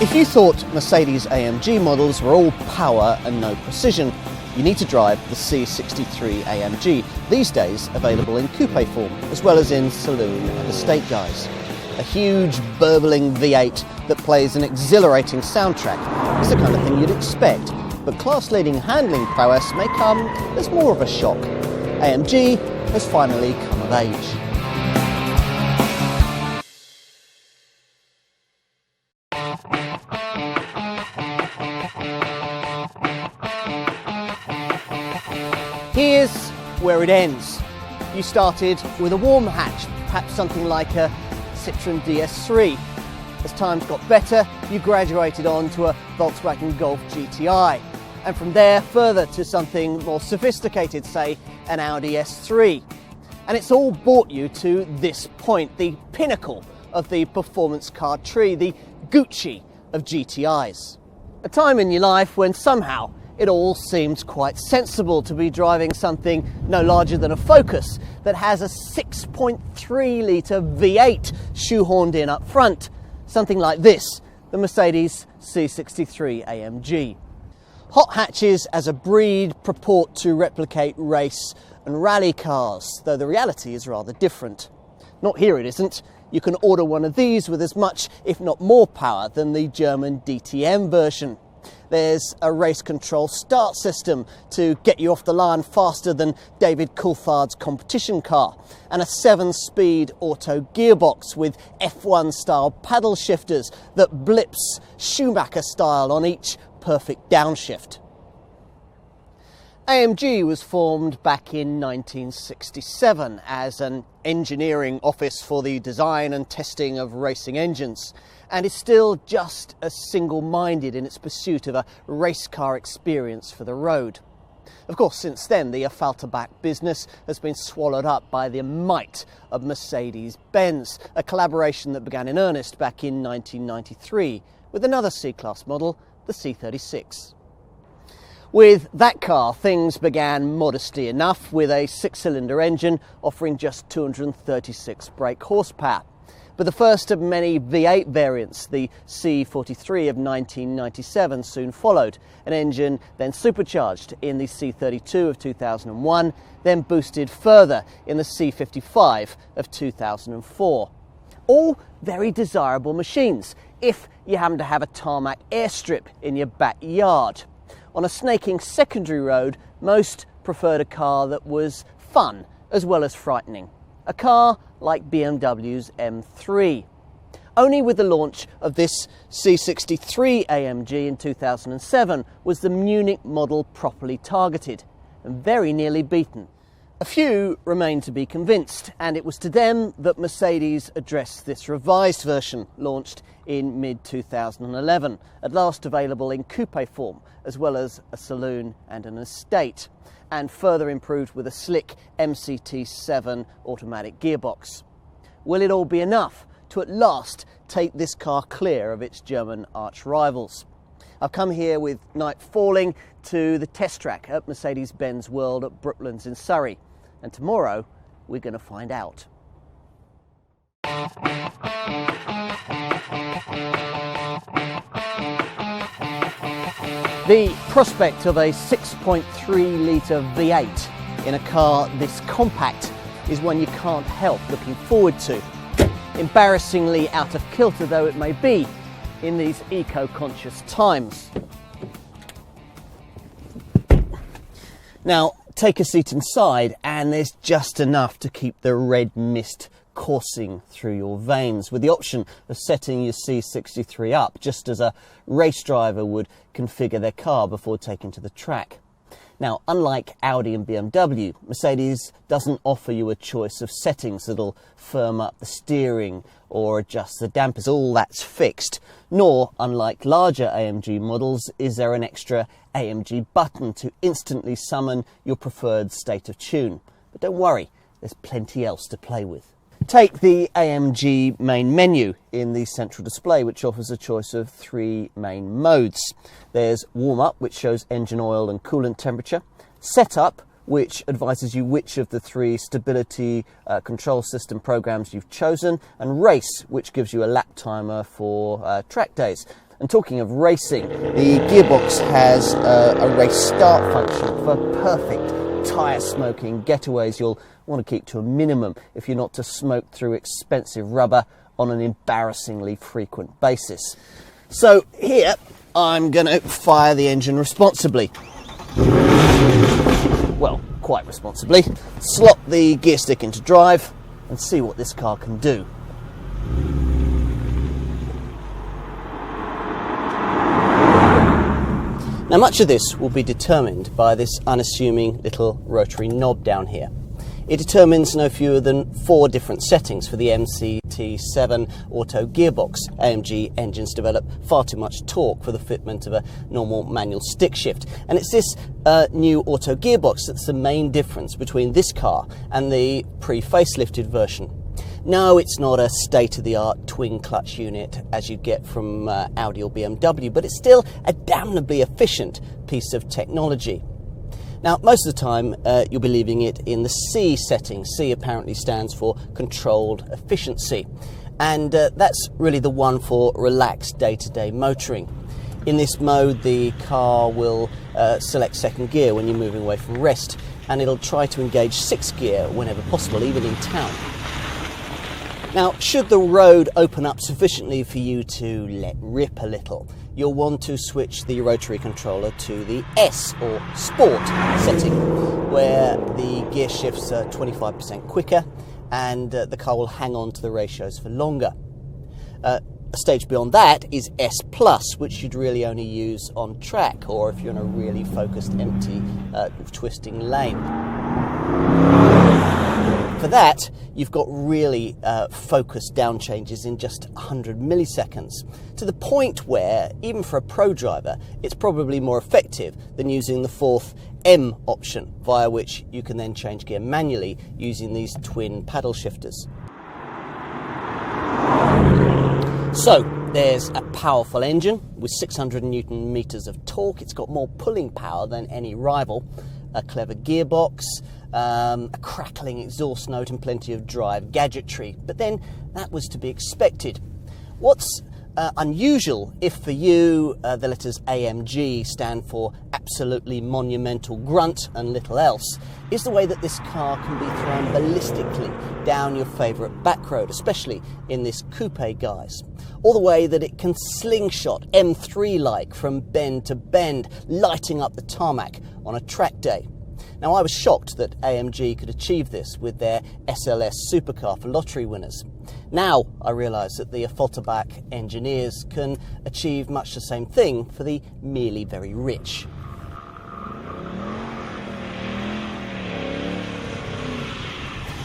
If you thought Mercedes AMG models were all power and no precision, you need to drive the C63 AMG, these days available in coupe form, as well as in saloon and estate guise. A huge, burbling V8 that plays an exhilarating soundtrack is the kind of thing you'd expect, but class-leading handling prowess may come as more of a shock. AMG has finally come of age. Here's where it ends. You started with a warm hatch, perhaps something like a Citroën DS3. As times got better, you graduated on to a Volkswagen Golf GTI. And from there, further to something more sophisticated, say an Audi S3. And it's all brought you to this point, the pinnacle of the performance car tree, the Gucci of GTIs. A time in your life when somehow it all seems quite sensible to be driving something no larger than a Focus that has a 6.3 litre V8 shoehorned in up front. Something like this, the Mercedes C63 AMG. Hot hatches as a breed purport to replicate race and rally cars, though the reality is rather different. Not here it isn't. You can order one of these with as much, if not more power than the German DTM version. There's a race control start system to get you off the line faster than David Coulthard's competition car, and a 7-speed auto gearbox with F1 style paddle shifters that blips Schumacher style on each perfect downshift. AMG was formed back in 1967 as an engineering office for the design and testing of racing engines, and is still just as single-minded in its pursuit of a race car experience for the road. Of course, since then, the Affalterbach business has been swallowed up by the might of Mercedes-Benz, a collaboration that began in earnest back in 1993 with another C-Class model, the C36. With that car, things began modestly enough, with a 6-cylinder engine offering just 236 brake horsepower. But the first of many V8 variants, the C43 of 1997, soon followed, an engine then supercharged in the C32 of 2001, then boosted further in the C55 of 2004. All very desirable machines, if you happen to have a tarmac airstrip in your backyard. On a snaking secondary road, most preferred a car that was fun as well as frightening. A car like BMW's M3. Only with the launch of this C63 AMG in 2007 was the Munich model properly targeted and very nearly beaten. A few remained to be convinced, and it was to them that Mercedes addressed this revised version, launched in mid-2011, at last available in coupe form, as well as a saloon and an estate, and further improved with a slick MCT7 automatic gearbox. Will it all be enough to at last take this car clear of its German arch-rivals? I've come here with night falling to the test track at Mercedes-Benz World at Brooklands in Surrey, and tomorrow we're going to find out. The prospect of a 6.3 litre V8 in a car this compact is one you can't help looking forward to, embarrassingly out of kilter though it may be in these eco-conscious times. Now, take a seat inside and there's just enough to keep the red mist coursing through your veins, with the option of setting your C63 up just as a race driver would configure their car before taking to the track. Now, unlike Audi and BMW, Mercedes doesn't offer you a choice of settings that'll firm up the steering or adjust the dampers. All that's fixed. Nor, unlike larger AMG models, is there an extra AMG button to instantly summon your preferred state of tune. But don't worry, there's plenty else to play with. Take the AMG main menu in the central display, which offers a choice of 3 main modes. There's warm up, which shows engine oil and coolant temperature. Setup, which advises you which of the 3 stability control system programs you've chosen. And race, which gives you a lap timer for track days. And talking of racing, the Gearbox has a race start function for perfect tyre smoking getaways you'll want to keep to a minimum if you're not to smoke through expensive rubber on an embarrassingly frequent basis. So here I'm going to fire the engine responsibly. Well, quite responsibly. Slot the gear stick into drive and see what this car can do. Now, much of this will be determined by this unassuming little rotary knob down here. It determines no fewer than 4 different settings for the MCT7 Auto Gearbox. AMG engines develop far too much torque for the fitment of a normal manual stick shift. And it's this new Auto Gearbox that's the main difference between this car and the pre-facelifted version. No, it's not a state-of-the-art twin clutch unit as you get from Audi or BMW, but it's still a damnably efficient piece of technology. Now, most of the time, you'll be leaving it in the C setting. C apparently stands for controlled efficiency. And that's really the one for relaxed day-to-day motoring. In this mode, the car will select second gear when you're moving away from rest, and it'll try to engage 6th gear whenever possible, even in town. Now, should the road open up sufficiently for you to let rip a little, you'll want to switch the rotary controller to the S or Sport setting, where the gear shifts are 25% quicker and the car will hang on to the ratios for longer. A stage beyond that is S+, which you'd really only use on track or if you're in a really focused, empty, twisting lane. For that, you've got really focused down changes in just 100 milliseconds, to the point where, even for a pro driver, it's probably more effective than using the 4th M option, via which you can then change gear manually using these twin paddle shifters. So, there's a powerful engine with 600 Newton meters of torque. It's got more pulling power than any rival. A clever gearbox, a crackling exhaust note and plenty of drive gadgetry. But then that was to be expected. What's unusual, if for you the letters AMG stand for absolutely monumental grunt and little else, is the way that this car can be thrown ballistically down your favourite back road, especially in this coupe guise. All the way that it can slingshot M3-like from bend to bend, lighting up the tarmac on a track day. Now, I was shocked that AMG could achieve this with their SLS supercar for lottery winners. Now I realise that the Infotainment engineers can achieve much the same thing for the merely very rich.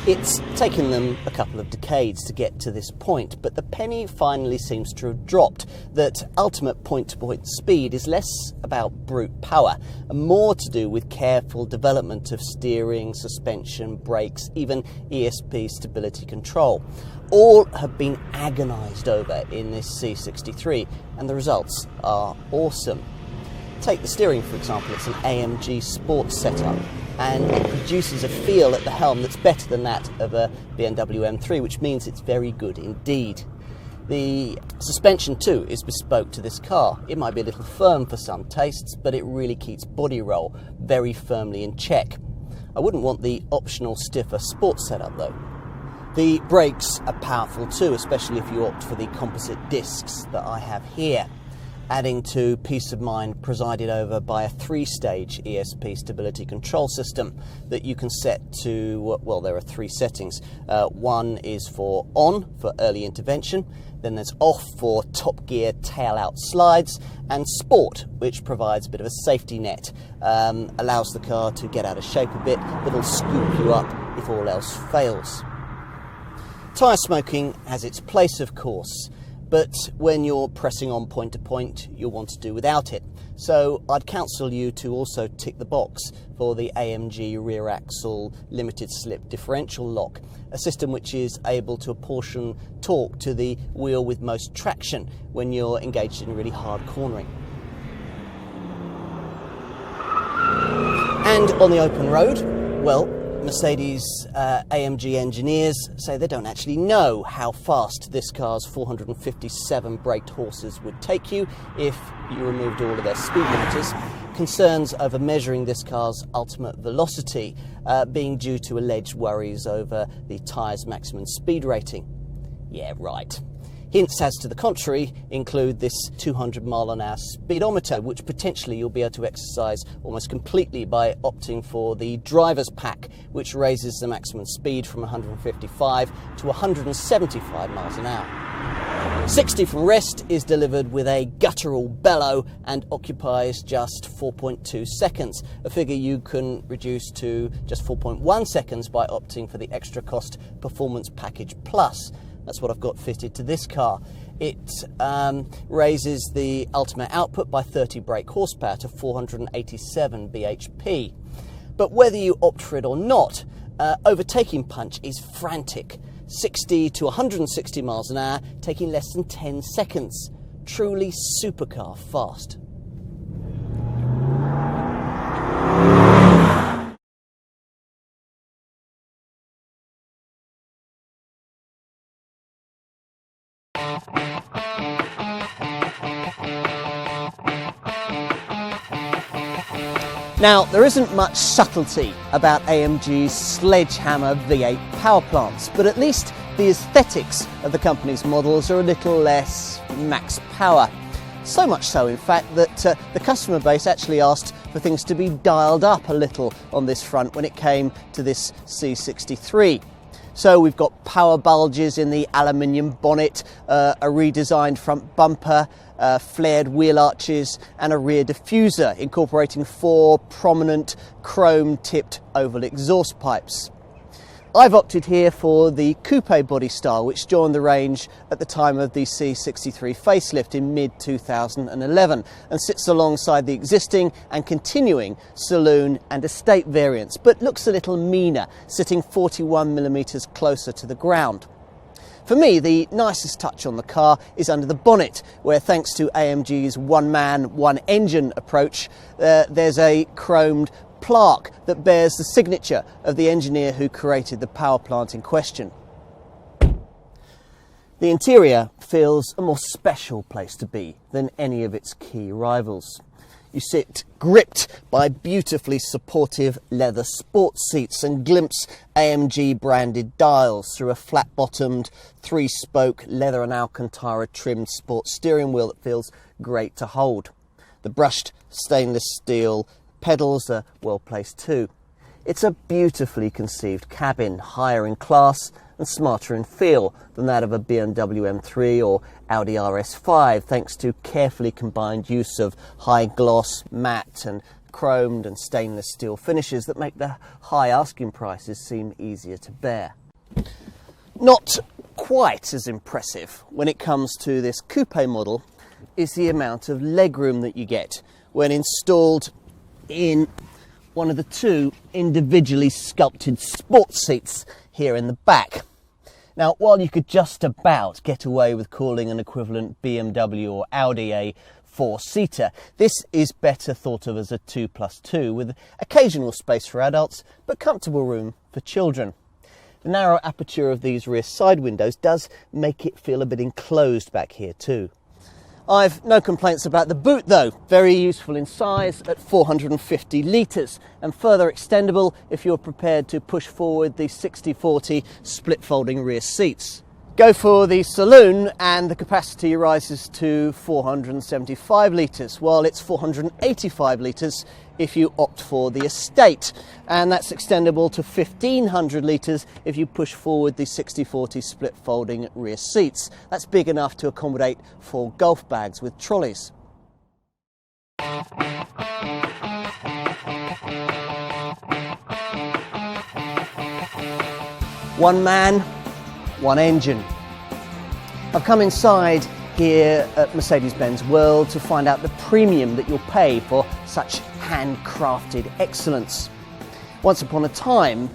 It's taken them a couple of decades to get to this point, but the penny finally seems to have dropped that ultimate point-to-point speed is less about brute power and more to do with careful development of steering, suspension, brakes, even ESP stability control. All have been agonised over in this C63, and the results are awesome. Take the steering, for example. It's an AMG Sport setup, and it produces a feel at the helm that's better than that of a BMW M3, which means it's very good indeed. The suspension too is bespoke to this car. It might be a little firm for some tastes, but it really keeps body roll very firmly in check. I wouldn't want the optional stiffer Sport setup though. The brakes are powerful too, especially if you opt for the composite discs that I have here, adding to peace of mind presided over by a 3-stage ESP stability control system that you can set to, well, there are 3 settings. One is for on, for early intervention, then there's off for top gear tail out slides, and sport, which provides a bit of a safety net, allows the car to get out of shape a bit, but it'll scoop you up if all else fails. Tyre smoking has its place, of course, but when you're pressing on point to point, you'll want to do without it. So I'd counsel you to also tick the box for the AMG rear axle limited slip differential lock, a system which is able to apportion torque to the wheel with most traction when you're engaged in really hard cornering. And on the open road, well, Mercedes AMG engineers say they don't actually know how fast this car's 457 braked horses would take you if you removed all of their speed limiters. Concerns over measuring this car's ultimate velocity being due to alleged worries over the tyre's maximum speed rating. Yeah, right. Hints as to the contrary include this 200 mile an hour speedometer, which potentially you'll be able to exercise almost completely by opting for the driver's pack, which raises the maximum speed from 155 to 175 miles an hour. 60 from rest is delivered with a guttural bellow and occupies just 4.2 seconds, a figure you can reduce to just 4.1 seconds by opting for the extra cost Performance Package Plus. That's what I've got fitted to this car. It raises the ultimate output by 30 brake horsepower to 487 bhp. But whether you opt for it or not, overtaking punch is frantic. 60 to 160 miles an hour, taking less than 10 seconds. Truly supercar fast. Now, there isn't much subtlety about AMG's sledgehammer V8 power plants, but at least the aesthetics of the company's models are a little less max power. So much so, in fact, that the customer base actually asked for things to be dialed up a little on this front when it came to this C63. So we've got power bulges in the aluminium bonnet, a redesigned front bumper, flared wheel arches and a rear diffuser incorporating 4 prominent chrome-tipped oval exhaust pipes. I've opted here for the coupe body style, which joined the range at the time of the C63 facelift in mid-2011 and sits alongside the existing and continuing saloon and estate variants, but looks a little meaner, sitting 41mm closer to the ground. For me, the nicest touch on the car is under the bonnet, where thanks to AMG's one-man, one-engine approach, there's a chromed plaque that bears the signature of the engineer who created the power plant in question. The interior feels a more special place to be than any of its key rivals. You sit gripped by beautifully supportive leather sports seats and glimpse AMG branded dials through a flat-bottomed, 3-spoke leather and Alcantara trimmed sports steering wheel that feels great to hold. The brushed stainless steel pedals are well placed too. It's a beautifully conceived cabin, higher in class and smarter in feel than that of a BMW M3 or Audi RS5, thanks to carefully combined use of high gloss, matte and chromed and stainless steel finishes that make the high asking prices seem easier to bear. Not quite as impressive when it comes to this coupe model is the amount of legroom that you get when installed in one of the 2 individually sculpted sports seats here in the back. Now, while you could just about get away with calling an equivalent BMW or Audi a 4-seater, this is better thought of as a 2+2 with occasional space for adults but comfortable room for children. The narrow aperture of these rear side windows does make it feel a bit enclosed back here too. I've no complaints about the boot though, very useful in size at 450 litres and further extendable if you're prepared to push forward the 60/40 split folding rear seats. Go for the saloon and the capacity rises to 475 litres, while it's 485 litres if you opt for the estate, and that's extendable to 1500 litres if you push forward the 60/40 split folding rear seats. That's big enough to accommodate 4 golf bags with trolleys. One man, one engine. I've come inside here at Mercedes-Benz World to find out the premium that you'll pay for such handcrafted excellence. Once upon a time,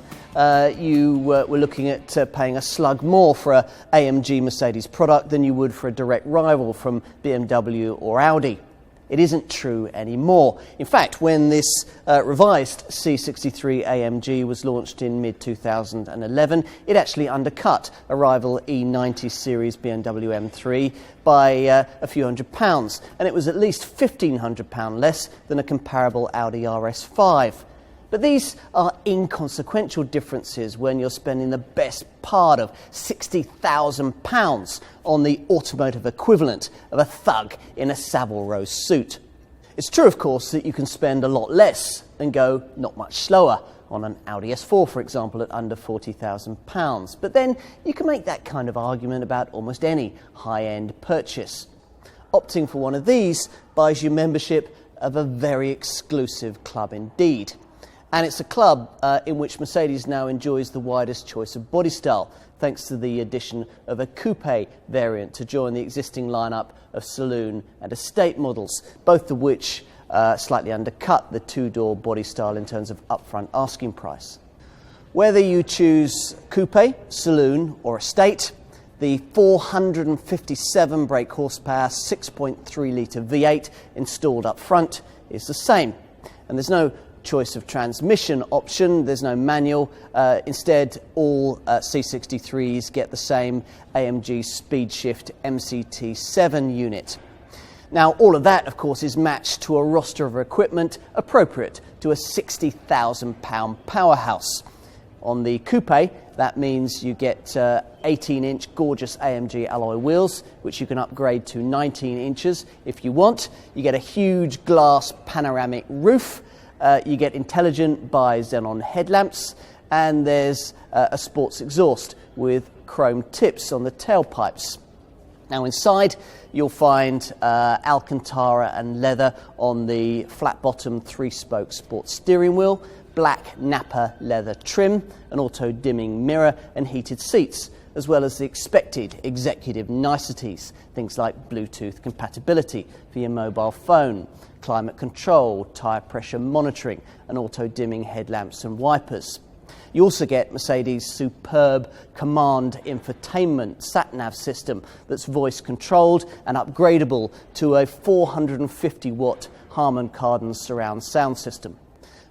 you were looking at paying a slug more for a AMG Mercedes product than you would for a direct rival from BMW or Audi. it isn't true anymore. In fact, when this revised C63 AMG was launched in mid-2011, it actually undercut a rival E90 series BMW M3 by a few £100s, and it was at least £1,500 less than a comparable Audi RS5. But these are inconsequential differences when you're spending the best part of £60,000 on the automotive equivalent of a thug in a Savile Row suit. It's true, of course, that you can spend a lot less and go not much slower on an Audi S4, for example, at under £40,000. But then you can make that kind of argument about almost any high-end purchase. Opting for one of these buys you membership of a very exclusive club indeed. And it's a club in which Mercedes now enjoys the widest choice of body style, thanks to the addition of a coupe variant to join the existing lineup of saloon and estate models, both of which slightly undercut the two-door body style in terms of upfront asking price. Whether you choose coupe, saloon or estate, the 457 brake horsepower 6.3-litre V8 installed up front is the same, and there's no choice of transmission option, there's no manual. Instead, all C63s get the same AMG Speed Shift MCT7 unit. Now, all of that, of course, is matched to a roster of equipment appropriate to a £60,000 powerhouse. On the coupe, that means you get 18-inch gorgeous AMG alloy wheels, which you can upgrade to 19 inches if you want. You get a huge glass panoramic roof. You get intelligent bi-xenon headlamps, and there's a sports exhaust with chrome tips on the tailpipes. Now inside you'll find Alcantara and leather on the flat-bottom 3-spoke sports steering wheel, black Napa leather trim, an auto-dimming mirror and heated seats, as well as the expected executive niceties, things like Bluetooth compatibility for your mobile phone, climate control, tyre pressure monitoring, and auto-dimming headlamps and wipers. You also get Mercedes' superb command infotainment sat-nav system that's voice-controlled and upgradable to a 450-watt Harman Kardon surround sound system.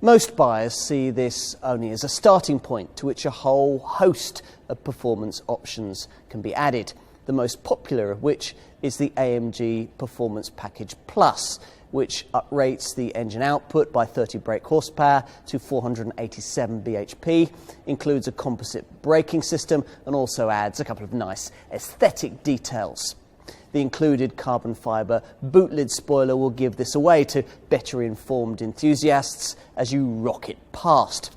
Most buyers see this only as a starting point to which a whole host of performance options can be added, the most popular of which is the AMG Performance Package Plus, which uprates the engine output by 30 brake horsepower to 487 bhp, includes a composite braking system, and also adds a couple of nice aesthetic details. The included carbon fibre boot lid spoiler will give this away to better informed enthusiasts as you rock it past.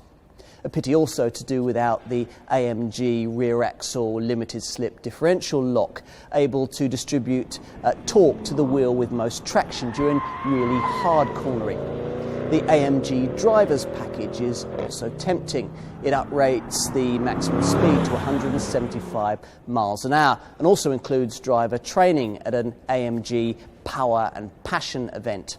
A pity also to do without the AMG rear axle limited slip differential lock, able to distribute torque to the wheel with most traction during really hard cornering. The AMG driver's package is also tempting. It uprates the maximum speed to 175 miles an hour and also includes driver training at an AMG Power and Passion event.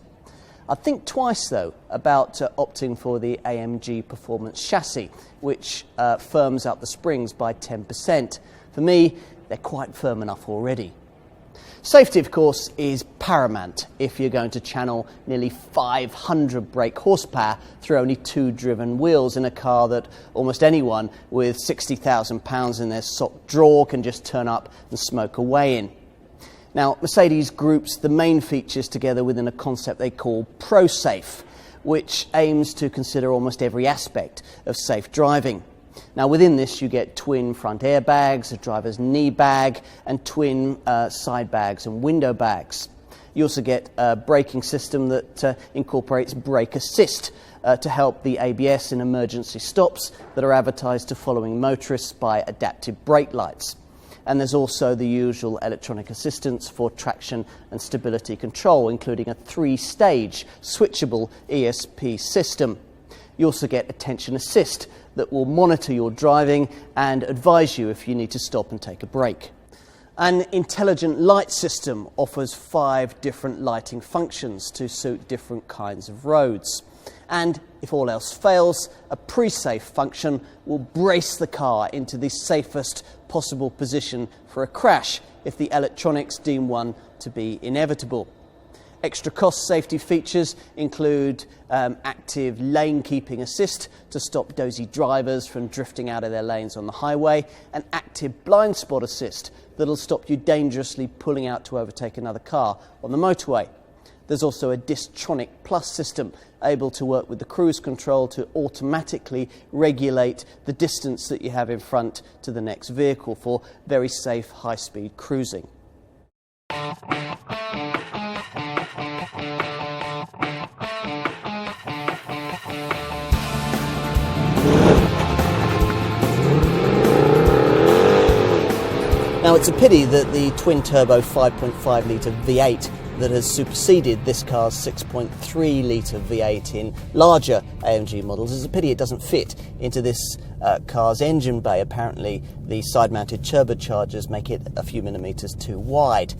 I'd think twice, though, about opting for the AMG Performance chassis, which firms up the springs by 10%. For me, they're quite firm enough already. Safety, of course, is paramount if you're going to channel nearly 500 brake horsepower through only 2 driven wheels in a car that almost anyone with £60,000 in their sock drawer can just turn up and smoke away in. Now, Mercedes groups the main features together within a concept they call ProSafe, which aims to consider almost every aspect of safe driving. Now, within this, you get twin front airbags, a driver's knee bag, and twin side bags and window bags. You also get a braking system that incorporates brake assist to help the ABS in emergency stops that are advertised to following motorists by adaptive brake lights. And there's also the usual electronic assistance for traction and stability control, including a 3-stage switchable ESP system. You also get attention assist that will monitor your driving and advise you if you need to stop and take a break. An intelligent light system offers 5 different lighting functions to suit different kinds of roads. And if all else fails, a pre-safe function will brace the car into the safest possible position for a crash if the electronics deem one to be inevitable. Extra cost safety features include active lane keeping assist to stop dozy drivers from drifting out of their lanes on the highway, and active blind spot assist that'll stop you dangerously pulling out to overtake another car on the motorway. There's also a Distronic Plus system able to work with the cruise control to automatically regulate the distance that you have in front to the next vehicle for very safe high-speed cruising. Now, it's a pity that the twin-turbo 5.5 litre V8 that has superseded this car's 6.3 litre V8 in larger AMG models. It's a pity it doesn't fit into this car's engine bay. Apparently, the side-mounted turbochargers make it a few millimetres too wide.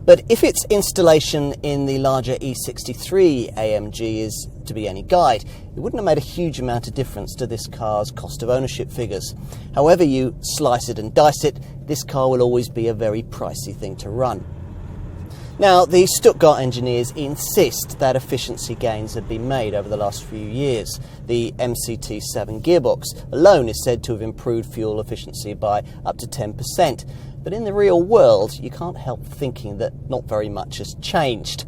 But if its installation in the larger E63 AMG is to be any guide, it wouldn't have made a huge amount of difference to this car's cost of ownership figures. However you slice it and dice it, this car will always be a very pricey thing to run. Now, the Stuttgart engineers insist that efficiency gains have been made over the last few years. The MCT7 gearbox alone is said to have improved fuel efficiency by up to 10%. But in the real world, you can't help thinking that not very much has changed.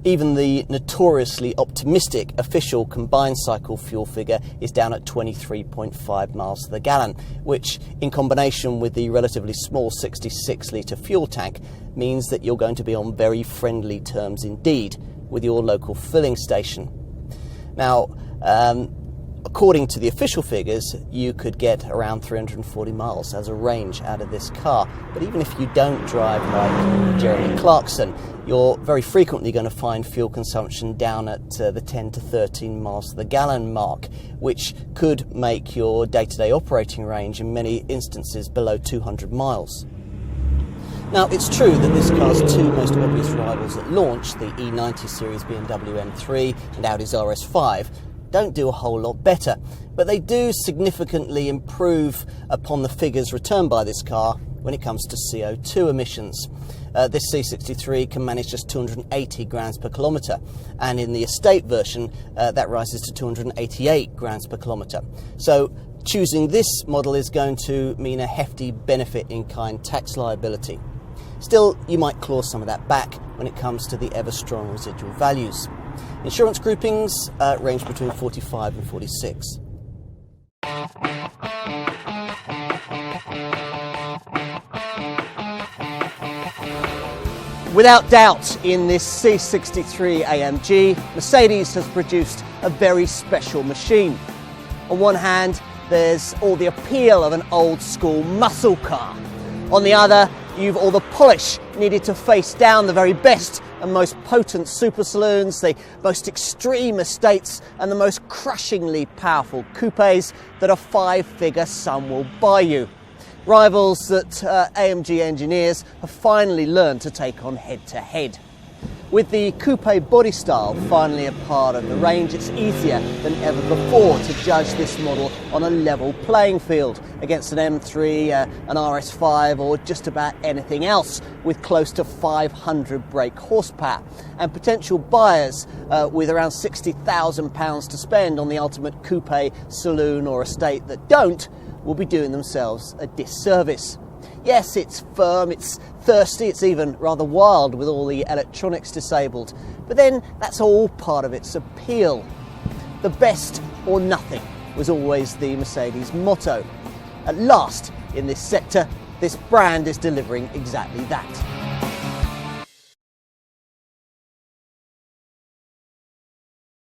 Even the notoriously optimistic official combined cycle fuel figure is down at 23.5 miles to the gallon, which, in combination with the relatively small 66 litre fuel tank, means that you're going to be on very friendly terms indeed with your local filling station. Now, according to the official figures, you could get around 340 miles as a range out of this car. But even if you don't drive like Jeremy Clarkson, you're very frequently going to find fuel consumption down at the 10 to 13 miles to the gallon mark, which could make your day-to-day operating range in many instances below 200 miles. Now, it's true that this car's two most obvious rivals at launch, the E90 series BMW M3 and Audi's RS5, don't do a whole lot better, but they do significantly improve upon the figures returned by this car when it comes to CO2 emissions. This C63 can manage just 280 grams per kilometre, and in the estate version that rises to 288 grams per kilometre. So choosing this model is going to mean a hefty benefit-in-kind tax liability. Still, you might claw some of that back when it comes to the ever-strong residual values. Insurance groupings range between 45 and 46. Without doubt, in this C63 AMG, Mercedes has produced a very special machine. On one hand, there's all the appeal of an old-school muscle car. On the other, you've all the polish needed to face down the very best and most potent super saloons, the most extreme estates, and the most crushingly powerful coupes that a five-figure sum will buy you. Rivals that AMG engineers have finally learned to take on head-to-head. With the coupe body style finally a part of the range, it's easier than ever before to judge this model on a level playing field against an M3, an RS5, or just about anything else with close to 500 brake horsepower. And potential buyers with around £60,000 to spend on the ultimate coupe, saloon or estate that don't will be doing themselves a disservice. Yes, it's firm, it's thirsty, it's even rather wild with all the electronics disabled, but then that's all part of its appeal. The best or nothing was always the Mercedes motto. At last, in this sector, this brand is delivering exactly that.